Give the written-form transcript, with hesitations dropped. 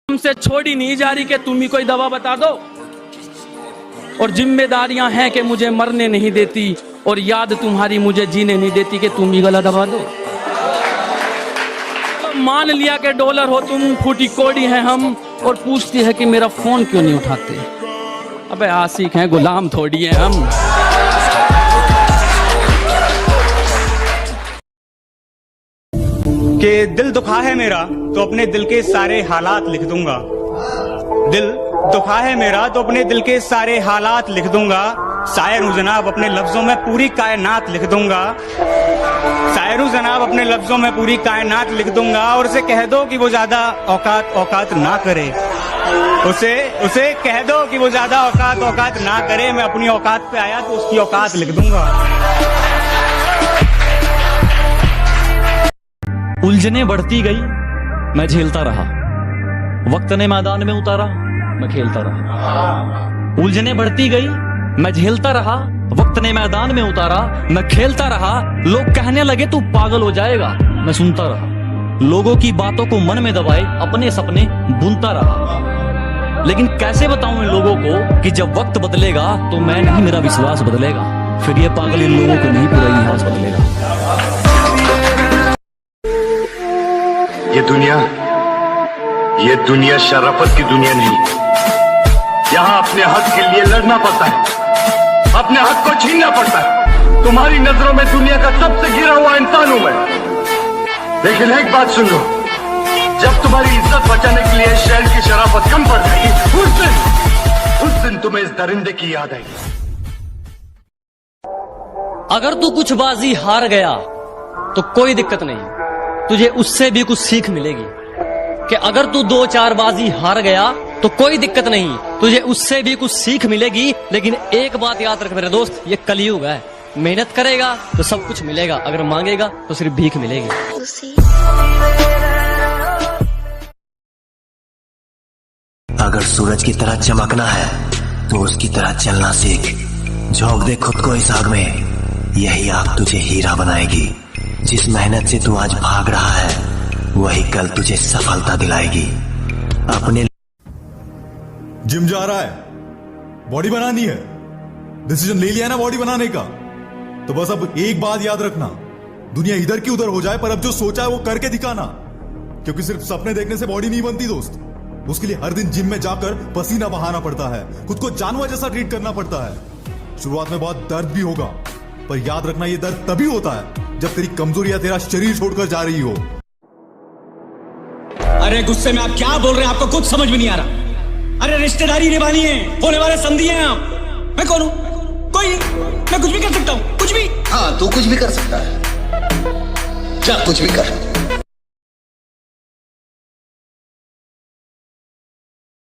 हमसे छोड़ी नहीं जा रही कि तुम ही कोई दवा बता दो, और जिम्मेदारियां हैं कि मुझे मरने नहीं देती, और याद तुम्हारी मुझे जीने नहीं देती कि तुम ही गला दबा दो। तो मान लिया कि डॉलर हो तुम, फूटी कोड़ी हैं हम, और पूछती है कि मेरा फोन क्यों नहीं उठाते। अबे आशिक हैं, गुलाम थोड़ी हैं हम। कि दिल दुखा है मेरा तो अपने दिल के सारे हालात लिख दूंगा। दिल दुखा है मेरा तो अपने दिल के सारे हालात लिख दूंगा। शायर हूँ जनाब, अपने लफ्जों में पूरी कायनात लिख दूंगा। शायर हूँ जनाब, अपने लफ्जों में पूरी कायनात लिख दूंगा। और उसे कह दो कि वो ज्यादा औकात ना करे। उसे कह दो कि वो ज्यादा औकात ना करे। मैं अपनी औकात पे आया तो उसकी औकात लिख दूंगा। उलझने बढ़ती गई, मैं झेलता रहा। वक्त ने मैदान में उतारा, मैं खेलता रहा। उलझने बढ़ती गई, मैं झेलता रहा। वक्त ने मैदान में उतारा, मैं खेलता रहा। लोग कहने लगे तू पागल हो जाएगा, मैं सुनता रहा। लोगों की बातों को मन में दबाए अपने सपने बुनता रहा। लेकिन कैसे बताऊं इन लोगों को कि जब वक्त बदलेगा तो मैं नहीं, मेरा विश्वास बदलेगा। फिर ये पागल इन लोगों को नहीं, पूरा इतिहास बदलेगा। ये दुनिया शराफत की दुनिया नहीं। यहाँ अपने हक के लिए लड़ना पड़ता है, अपने हक को छीनना पड़ता है। तुम्हारी नजरों में दुनिया का सबसे गिरा हुआ इंसान हूं मैं। लेकिन एक बात सुन लो, जब तुम्हारी इज्जत बचाने के लिए शहर की शराफत कम पड़ जाएगी, उस दिन तुम्हें इस दरिंदे की याद आएगी। अगर तू कुछ बाजी हार गया तो कोई दिक्कत नहीं, तुझे उससे भी कुछ सीख मिलेगी। कि अगर तू 2-4 बाजी हार गया तो कोई दिक्कत नहीं, तुझे उससे भी कुछ सीख मिलेगी। लेकिन एक बात याद रख मेरे दोस्त, ये कलयुग है। मेहनत करेगा तो सब कुछ मिलेगा, अगर मांगेगा तो सिर्फ भीख मिलेगी। अगर सूरज की तरह चमकना है तो उसकी तरह चलना सीख। झोंक दे खुद को इस आग में, यही आग तुझे हीरा बनाएगी। जिस मेहनत से तू आज भाग रहा है वही कल तुझे सफलता दिलाएगी। अपने जिम जा रहा है, बॉडी बनानी है, डिसीजन ले लिया ना बॉडी बनाने का, तो बस अब एक बात याद रखना, दुनिया इधर की उधर हो जाए पर अब जो सोचा है वो करके दिखाना। क्योंकि सिर्फ सपने देखने से बॉडी नहीं बनती दोस्त, उसके लिए हर दिन जिम में जाकर पसीना बहाना पड़ता है, खुद को जानवर जैसा ट्रीट करना पड़ता है। शुरुआत में बहुत दर्द भी होगा, पर याद रखना ये दर्द तभी होता है जब तेरी कमजोरियां तेरा शरीर छोड़कर जा रही हो। अरे गुस्से में आप क्या बोल रहे हैं, आपको कुछ समझ में नहीं आ रहा। अरे रिश्तेदारी निभानी है, होने वाले समझी हैं आप। मैं कौन हूं? कोई नहीं, मैं कुछ भी कर सकता हूं, कुछ भी। हाँ, तू कुछ भी कर सकता है, जा कुछ भी कर।